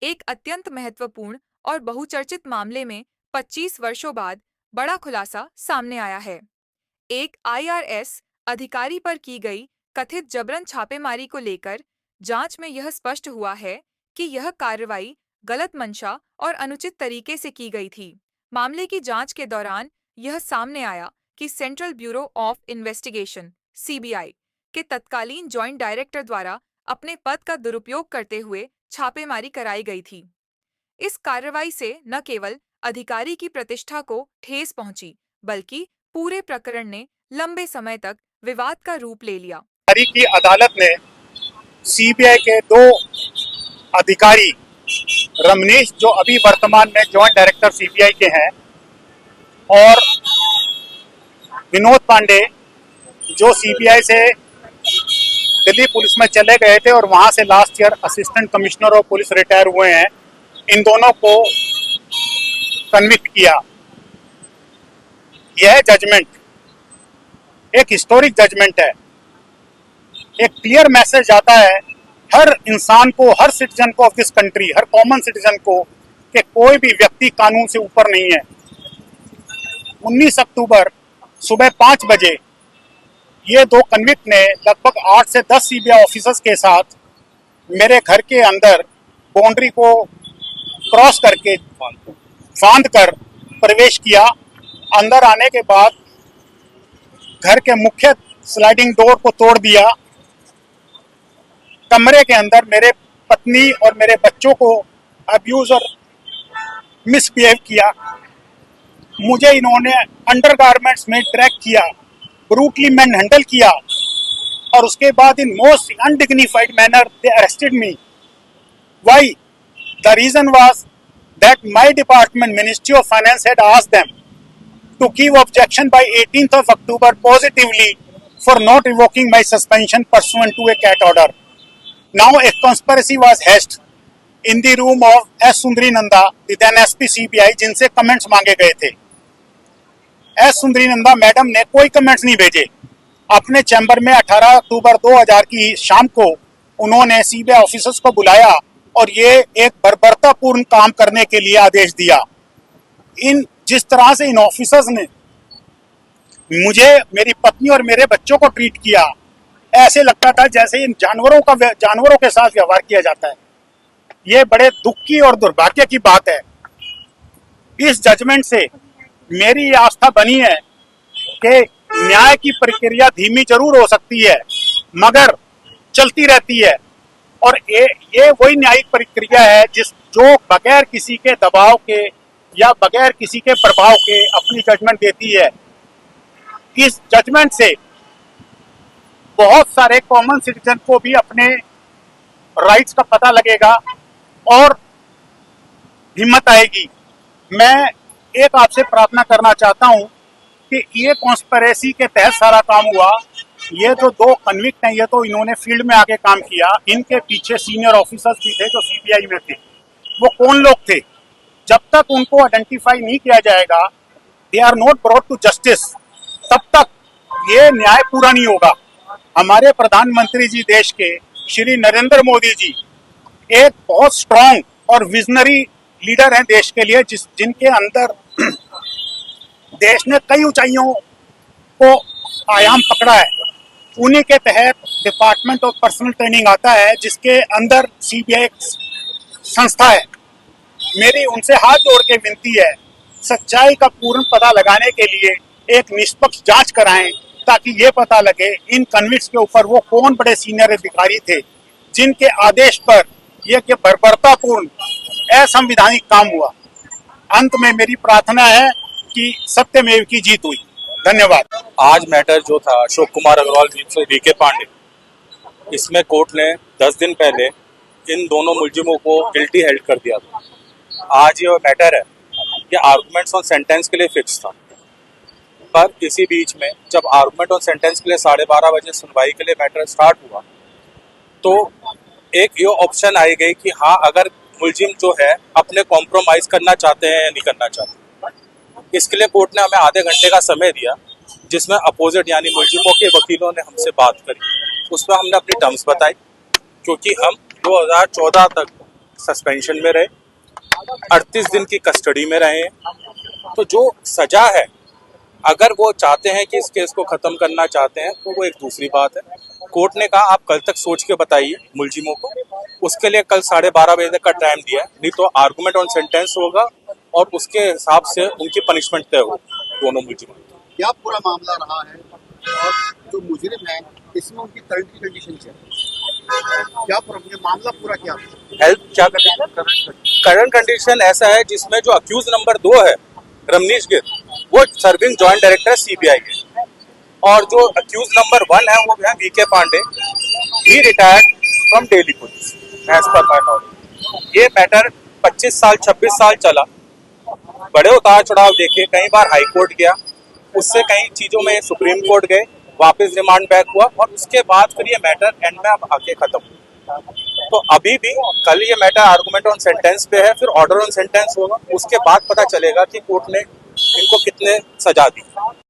एक अत्यंत महत्वपूर्ण और बहुचर्चित मामले में 25 वर्षों बाद बड़ा खुलासा सामने आया है। एक आईआरएस अधिकारी पर की गई कथित जबरन छापेमारी को लेकर जांच में यह स्पष्ट हुआ है कि यह कार्रवाई गलत मंशा और अनुचित तरीके से की गई थी। मामले की जांच के दौरान यह सामने आया कि central bureau of investigation (CBI) के तत्कालीन जॉइंट डायरेक्टर द्वारा अपने पद का दुरुपयोग करते हुए छापेमारी कराई गई थी। इस कार्रवाई से न केवल अधिकारी की प्रतिष्ठा को ठेस पहुंची, बल्कि पूरे प्रकरण ने लंबे समय तक विवाद का रूप ले लिया। की अदालत ने सीबीआई के दो अधिकारी रमनीश, जो अभी वर्तमान में जॉइंट डायरेक्टर सीबीआई के हैं, और विनोद पांडे, जो सीबीआई से दिल्ली पुलिस में चले गए थे और वहां से last year assistant commissioner of police retire हुए हैं, इन दोनों को कन्विक्ट किया। यह जजमेंट एक हिस्टोरिक जजमेंट है। एक क्लियर मैसेज आता है हर इंसान को, हर सिटीजन को of this country, her common citizen को, कि कोई भी व्यक्ति कानून से ऊपर नहीं है। 19 अक्टूबर सुबह 5 बजे ये दो कन्विक्ट ने लगभग 8 से 10 सीबीआई ऑफिसर्स के साथ मेरे घर के अंदर बाउंड्री को क्रॉस करके फांद कर प्रवेश किया। अंदर आने के बाद घर के मुख्य स्लाइडिंग डोर को तोड़ दिया। कमरे के अंदर मेरे पत्नी और मेरे बच्चों को अब्यूज और मिसबिहेव किया। मुझे इन्होंने अंडरगारमेंट्स में ट्रैक किया, ब्रूटली मैन हैंडल किया, और उसके बाद in most undignified manner they arrested me. Why? The reason was that my department, ministry of finance, had asked them to give objection by 18th of October positively for not revoking my suspension pursuant to a CAT order. Now a conspiracy was hatched in the room of S. Sundari Nanda, the then SP CBI, जिनसे comments मांगे गए थे। S सुंदरी Nanda madam ने कोई comments नहीं भेजे। अपने chamber में 18 अक्टूबर 2000 की शाम को उन्होंने सीबीआई ऑफिसर्स को बुलाया और ये एक बर्बरतापूर्ण काम करने के लिए आदेश दिया। जिस तरह से इन ऑफिसर्स ने मुझे, मेरी पत्नी और मेरे बच्चों को ट्रीट किया, ऐसे लगता था जैसे इन जानवरों के साथ व्यवहार किया जाता है। ये बड़े दुख की और दुर्भाग्य की बात है। इस जजमेंट से मेरी आस्था बनी है कि न्याय की प्रक्रिया धीमी जरूर हो सकती है, मगर चलती रहती है, और ये वही न्यायिक प्रक्रिया है जो बगैर किसी के दबाव के या बगैर किसी के प्रभाव के अपनी जजमेंट देती है। इस जजमेंट से बहुत सारे कॉमन सिटीजन को भी अपने राइट्स का पता लगेगा और हिम्मत आएगी। मैं एक आपसे प्रार्थना करना चाहता हूं कि ये कॉन्स्पिरेसी के तहत सारा काम हुआ। ये जो दो कन्विक्ट हैं, ये तो इन्होंने फील्ड में आके काम किया। इनके पीछे सीनियर ऑफिसर्स भी थे जो सीबीआई में थे। वो कौन लोग थे? जब तक उनको आइडेंटिफाई नहीं किया जाएगा, they are not brought to justice, तब तक ये न्याय पूरा नहीं होगा। हमारे प्रधानमंत्री जी, देश के श्री नरेंद्र मोदी जी, एक बहुत स्ट्रांग और विजनरी लीडर हैं देश के लिए, जिनके अंदर देश ने कई ऊंचाइयों को आयाम पकड़ा है। उन्हीं के तहत डिपार्टमेंट ऑफ पर्सनल ट्रेनिंग आता है, जिसके अंदर सीबीआई संस्था है। मेरी उनसे हाथ जोड़ के विनती है, सच्चाई का पूर्ण पता लगाने के लिए एक निष्पक्ष जांच कराएं, ताकि ये पता लगे इन कन्विक्ट्स के ऊपर वो कौन बड़े सीनियर अधिकारी थे जिनके आदेश पर यह कि बर्बरतापूर्ण असंवैधानिक काम हुआ। अंत में मेरी प्रार्थना है कि सत्यमेव की जीत हुई। धन्यवाद। आज मैटर जो था अशोक कुमार अग्रवाल जी वीके पांडे, इसमें कोर्ट ने 10 दिन पहले इन दोनों मुलजिमों को गिल्टी हेल्ड कर दिया था। आज ये मैटर है, ये आर्गुमेंट्स ऑन सेंटेंस के लिए फिक्स था, पर इसी बीच में जब आर्गुमेंट ऑन सेंटेंस के लिए 12:30 बजे सुनवाई के लिए मैटर स्टार्ट हुआ, तो एक ये ऑप्शन आई गई कि हाँ, अगर मुलजिम जो है अपने कॉम्प्रोमाइज करना चाहते हैं या नहीं करना चाहते। इसके लिए कोर्ट ने हमें आधे घंटे का समय दिया, जिसमें अपोजिट यानी मुलजिमों के वकीलों ने हमसे बात करी। उसमें हमने अपनी टर्म्स बताई, क्योंकि हम 2014 तक सस्पेंशन में रहे, 38 दिन की कस्टडी में रहे हैं। तो जो सजा है, अगर वो चाहते हैं कि इस केस को खत्म करना चाहते हैं तो वो एक दूसरी बात है। कोर्ट ने कहा आप कल तक सोच के बताइए मुलजिमों को, उसके लिए कल 12:30 बजे तक का टाइम दिया है, नहीं तो आर्गुमेंट ऑन सेंटेंस होगा और उसके हिसाब से उनकी पनिशमेंट तय होगी दोनों मुलजिमों की। क्या पूरा मामला रहा है और जो मुजरिम है इसमें उनकी करंट कंडीशन क्या है, क्या पूरा मामला पूरा क्या है? हेल्प क्या करंट कंडीशन ऐसा है जिसमें जो अक्यूज नंबर 2 है रमनीश गिर, वो सर्विंग जॉइंट डायरेक्टर सीबीआई के, और जो अक्यूज नंबर 1 है वो है VK Pandey, he retired from Delhi police as per my knowledge. ये मैटर 25 साल 26 साल चला, बड़े उतार चढ़ाव देखे, कई बार हाई कोर्ट गया, उससे कई चीजों में सुप्रीम कोर्ट गए, वापस रिमांड बैक हुआ और उसके बाद फिर ये मैटर एंड में अब आके खत्म हुआ। तो अभी भी कल ये मैटर आर्गुमेंट ऑन सेंटेंस पे है, फिर ऑर्डर ऑन सेंटेंस होगा, उसके बाद पता चलेगा कि कोर्ट ने इनको कितने सजा दी।